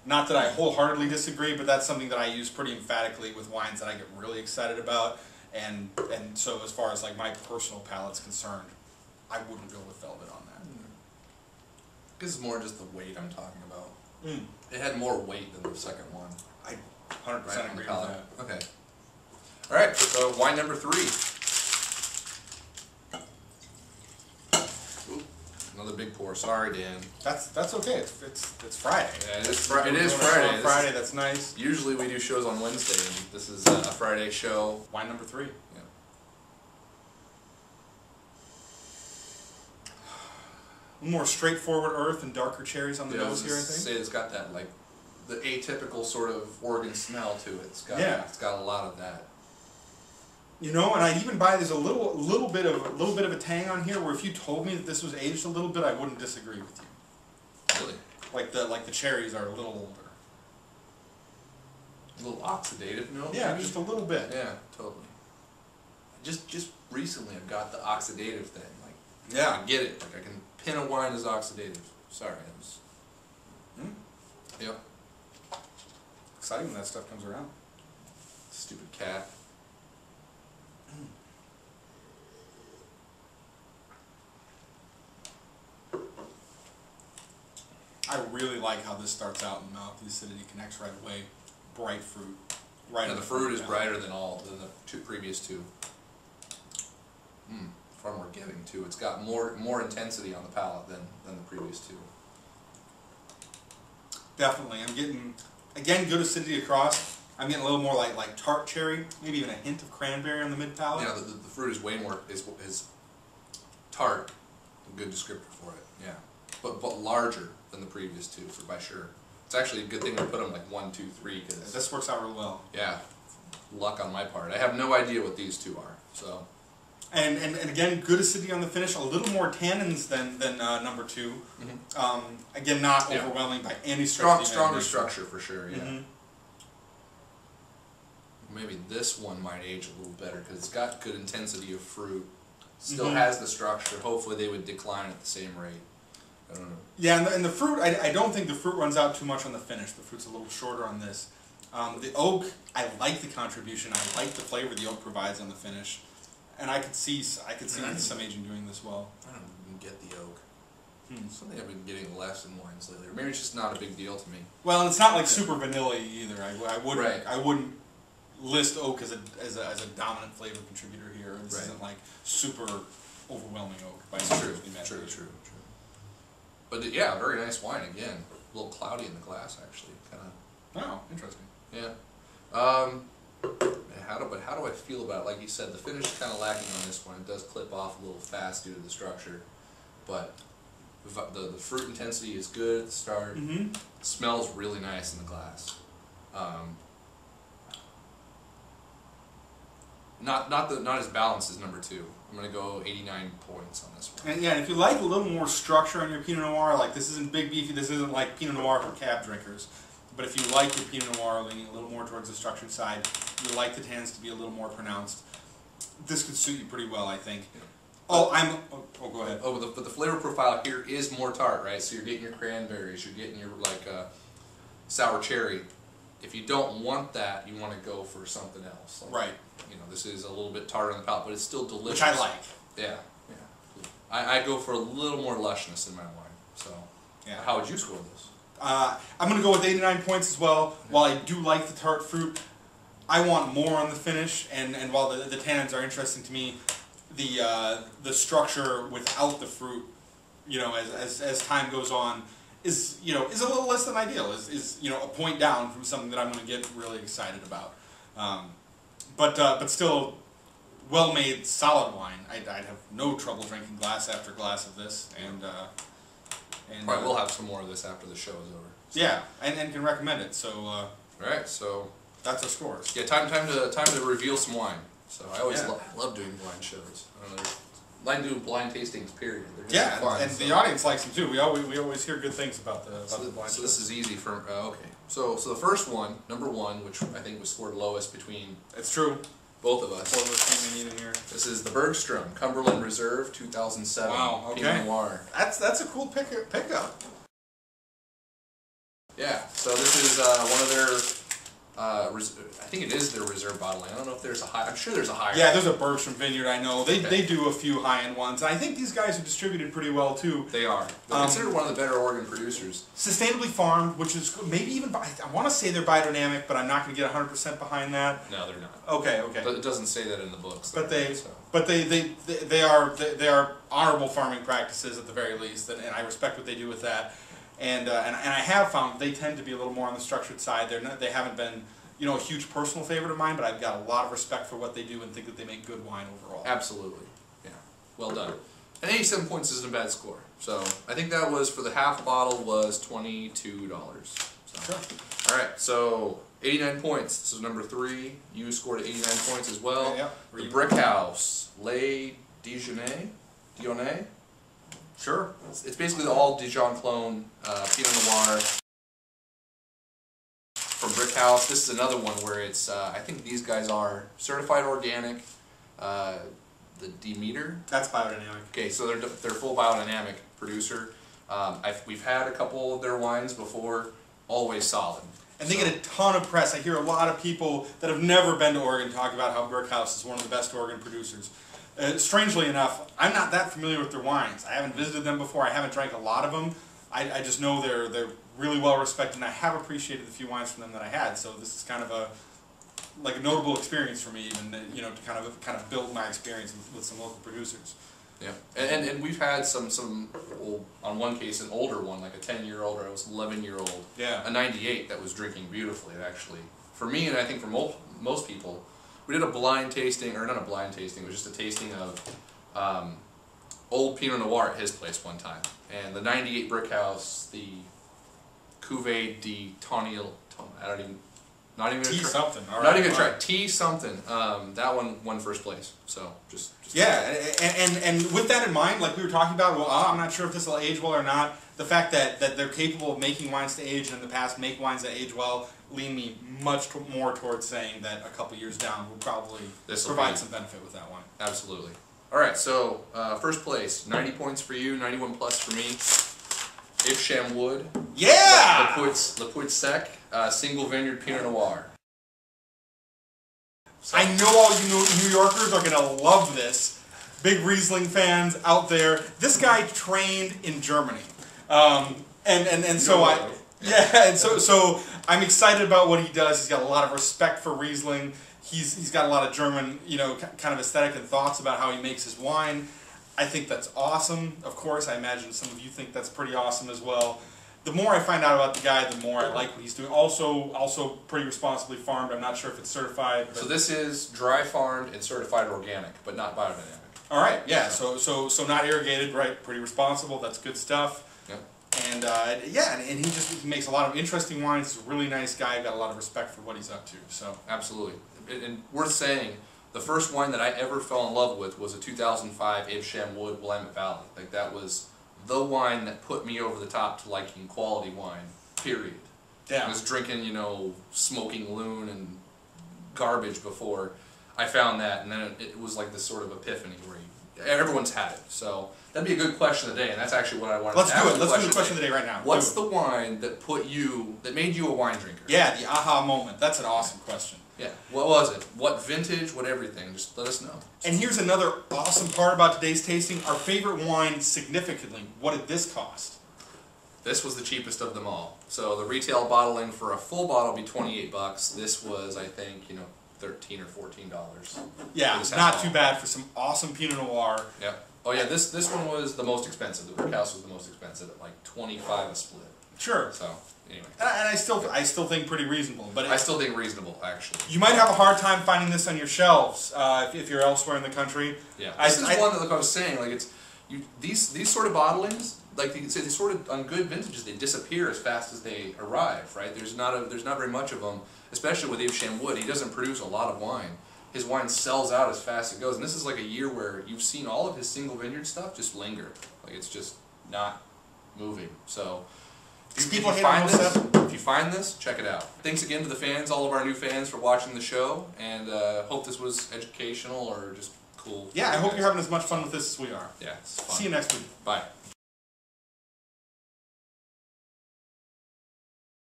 Not that I wholeheartedly disagree, but that's something that I use pretty emphatically with wines that I get really excited about. And so as far as like my personal palate's concerned, I wouldn't go with Velvet on that. This is more just the weight I'm talking about. Mm. It had more weight than the second one. I 100% agree with that. Okay. All right, so wine number 3. Ooh, another big pour. Sorry, Dan. That's okay. It's Friday. Yeah, it is Friday. On Friday. That's nice. Usually we do shows on Wednesday, and this is a Friday show. Wine number 3. Yeah. More straightforward earth and darker cherries on the nose here, I think. Say it's got that like the atypical sort of Oregon smell to it. It's got it's got a lot of that. You know, and I even buy there's a little bit of a tang on here where if you told me that this was aged a little bit, I wouldn't disagree with you. Really? Like the cherries are a little older. A little oxidative note? Yeah, maybe? just a little bit. Yeah, totally. Just recently I've got the oxidative thing. Like, yeah, I get it. Like I can pin a wine as oxidative. Sorry, that was. Yep. Exciting when that stuff comes around. Stupid cat. I really like how this starts out in the mouth. The acidity connects right away. Bright fruit. Right. And the fruit is brighter than the previous two. Far more giving too. It's got more intensity on the palate than the previous two. Definitely. I'm getting, again, good acidity across. I'm getting a little more like tart cherry, maybe even a hint of cranberry on the mid palate. Yeah, the fruit is way more is tart. A good descriptor for it. Yeah, but larger than the previous two for by sure. It's actually a good thing to put them like 1, 2, 3 because this works out real well. Yeah, luck on my part. I have no idea what these two are. So. And again, good acidity on the finish. A little more tannins than number 2. Again, not overwhelming by any stretch. Stronger structure for sure. Yeah. Mm-hmm. Maybe this one might age a little better because it's got good intensity of fruit. Still has the structure. Hopefully they would decline at the same rate. I don't know. Yeah, and the fruit, I don't think the fruit runs out too much on the finish. The fruit's a little shorter on this. The oak, I like the contribution. I like the flavor the oak provides on the finish. And I could see some aging doing this well. I don't even get the oak. Something I've been getting less in wines lately. Or maybe it's just not a big deal to me. Well, and it's not like super vanilla either. I wouldn't list oak as a dominant flavor contributor here. This isn't like super overwhelming oak by any stretch of the imagination. True. But yeah, very nice wine again. A little cloudy in the glass actually. Kind of. Oh, interesting. Yeah. How do I feel about it? Like you said, the finish is kind of lacking on this one. It does clip off a little fast due to the structure, but the fruit intensity is good at the start. It smells really nice in the glass. Not as balanced as number 2. I'm gonna go 89 points on this one. And yeah, if you like a little more structure on your Pinot Noir, like this isn't big beefy. This isn't like Pinot Noir for cab drinkers. But if you like your Pinot Noir leaning a little more towards the structured side, you like the tannins to be a little more pronounced, this could suit you pretty well, I think. Yeah. Go ahead. But the flavor profile here is more tart, right? So you're getting your cranberries, you're getting your sour cherry. If you don't want that, you want to go for something else. Like, right. You know, this is a little bit tart on the palate, but it's still delicious. Which I like. Yeah. I go for a little more lushness in my wine. So, yeah. How would you score this? I'm going to go with 89 points as well. While I do like the tart fruit, I want more on the finish, and while the tannins are interesting to me, the structure without the fruit, you know, as time goes on, is a little less than ideal. Is a point down from something that I'm going to get really excited about. But still, well-made, solid wine. I'd have no trouble drinking glass after glass of this, and probably we'll have some more of this after the show is over. So. Yeah, and can recommend it. So. All right, so that's our scores. Yeah, time to reveal some wine. So I always love doing blind shows. I don't know, I do blind tastings. Period. Yeah, fun, and the audience likes them too. We always hear good things about the blind. So this is easy for okay. So the first one, number 1, which I think was scored lowest between. It's true. Both of us. Both of us came in here. This is the Bergstrom Cumberland Reserve 2007. Wow. Okay. Pinot Noir. That's a cool pickup. Yeah, so this is one of their, I think it is their reserve bottling. I don't know if there's a high, I'm sure there's a higher. Yeah, there's a Bergstrom vineyard, I know. They do a few high-end ones. And I think these guys are distributed pretty well, too. They are. They're considered one of the better Oregon producers. Sustainably farmed, which is maybe even, I want to say they're biodynamic, but I'm not going to get 100% behind that. No, they're not. Okay, okay. But it doesn't say that in the books. But they are honorable farming practices at the very least, and I respect what they do with that. And I have found they tend to be a little more on the structured side. They haven't been, you know, a huge personal favorite of mine, but I've got a lot of respect for what they do and think that they make good wine overall. Absolutely, yeah, well done. And 87 points isn't a bad score. So I think that was for the half bottle was $22. So. Sure. All right, so 89 points. This is number 3. You scored 89 points as well. Okay, yeah. The Brick House Les Dijonnais. Sure. It's basically the all Dijon clone Pinot Noir from Brick House. This is another one where it's, I think these guys are certified organic, the Demeter. That's biodynamic. Okay, so they're full biodynamic producer. We've had a couple of their wines before, always solid. And they get a ton of press. I hear a lot of people that have never been to Oregon talk about how Brick House is one of the best Oregon producers. Strangely enough, I'm not that familiar with their wines. I haven't visited them before. I haven't drank a lot of them. I just know they're really well respected, and I have appreciated the few wines from them that I had. So this is kind of a notable experience for me, even to kind of build my experience with some local producers. Yeah, and we've had some old, on one case an older one, like a 10-year-old or it was 11-year-old. Yeah. A 98 that was drinking beautifully actually. For me, and I think for most people. We did a blind tasting, or not a blind tasting, it was just a tasting of old Pinot Noir at his place one time. And the 98 Brick House, the Cuvée de Tonil, not even T something. All right. Not even try T something. That one won first place. So just yeah, and with that in mind, like we were talking about, well, I'm not sure if this will age well or not. The fact that they're capable of making wines to age, and in the past make wines that age well, lean me much more towards saying that a couple years down will probably provide some benefit with that one. Absolutely. All right, so first place, 90 points for you, 91 plus for me. Evesham Wood. Yeah! Le Puits Sec, single vineyard Pinot Noir. So. I know all you New Yorkers are going to love this. Big Riesling fans out there. This guy trained in Germany. And so I'm excited about what he does. He's got a lot of respect for Riesling. He's got a lot of German, kind of aesthetic and thoughts about how he makes his wine. I think that's awesome. Of course, I imagine some of you think that's pretty awesome as well. The more I find out about the guy, the more I like what he's doing. Also pretty responsibly farmed. I'm not sure if it's certified. So this is dry farmed and certified organic, but not biodynamic. All right, yeah. So not irrigated, right? Pretty responsible. That's good stuff. Yep. And and he makes a lot of interesting wines. He's a really nice guy. Got a lot of respect for what he's up to. So absolutely, and worth saying, the first wine that I ever fell in love with was a 2005 Evesham Wood Willamette Valley. Like that was the wine that put me over the top to liking quality wine. Period. Yeah. I was drinking, smoking loon and garbage before I found that, and then it was like this sort of epiphany where everyone's had it. So that'd be a good question of the day, and that's actually what I wanted to ask. Let's do it. Let's do the question of the day right now. What's the wine that made you a wine drinker? Yeah, the aha moment. That's an awesome question. Yeah. What was it? What vintage? What everything? Just let us know. And here's another awesome part about today's tasting. Our favorite wine significantly. What did this cost? This was the cheapest of them all. So the retail bottling for a full bottle would be $28. This was, I think, $13 or $14. Yeah, not too bad for some awesome Pinot Noir. Yeah. Oh yeah, this one was the most expensive. The Brick House was the most expensive at like $25 a split. Sure. So anyway. And I still think pretty reasonable. But I still think reasonable, actually. You might have a hard time finding this on your shelves if you're elsewhere in the country. Yeah. This is one that, like I was saying, like these sort of bottlings, like they sort of on good vintages, they disappear as fast as they arrive. Right? There's not very much of them, especially with Evesham Wood. He doesn't produce a lot of wine. His wine sells out as fast as it goes, and this is like a year where you've seen all of his single vineyard stuff just linger. Like it's just not moving. So if you find this, check it out. Thanks again to the fans, all of our new fans, for watching the show, and hope this was educational or just cool. Yeah, I hope you're having as much fun with this as we are. Yeah, it's fun. See you next week. Bye.